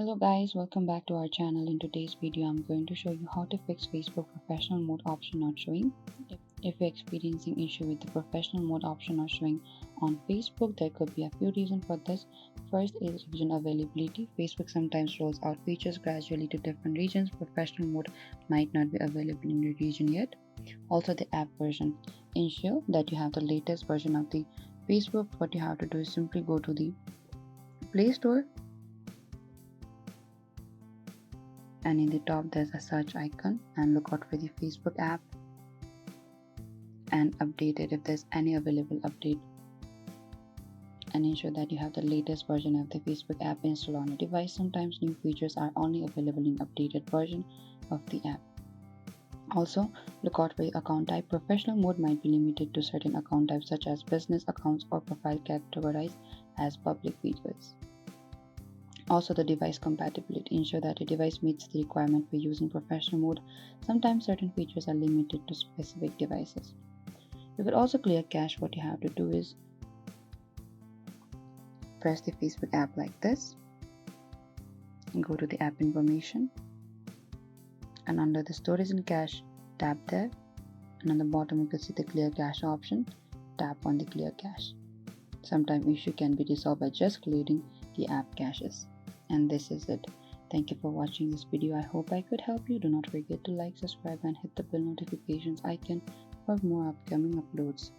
Hello guys, welcome back to our channel. In today's video, I'm going to show you how to fix Facebook professional mode option not showing. If you're experiencing issue with the professional mode option not showing on Facebook, there could be a few reasons for this. First is region availability. Facebook sometimes rolls out features gradually to different regions. Professional mode might not be available in your region yet. Also the app version. Ensure that you have the latest version of the Facebook. What you have to do is simply go to the Play Store, and in the top there's a search icon, and look out for the Facebook app and update it if there's any available update, and ensure that you have the latest version of the Facebook app installed on your device. Sometimes new features are only available in updated version of the app. Also, look out for your account type. Professional mode might be limited to certain account types such as business accounts or profile categorized as public features. Also, the device compatibility. Ensure that your device meets the requirement for using professional mode. Sometimes certain features are limited to specific devices. You could also clear cache. What you have to do is press the Facebook app like this and go to the app information, and under the storage and cache, tap there, and on the bottom you can see the clear cache option. Tap on the clear cache. Sometimes issue can be resolved by just clearing the app caches. And this is it. Thank you for watching this video. I hope I could help you. Do not forget to like, subscribe and hit the bell notifications icon for more upcoming uploads.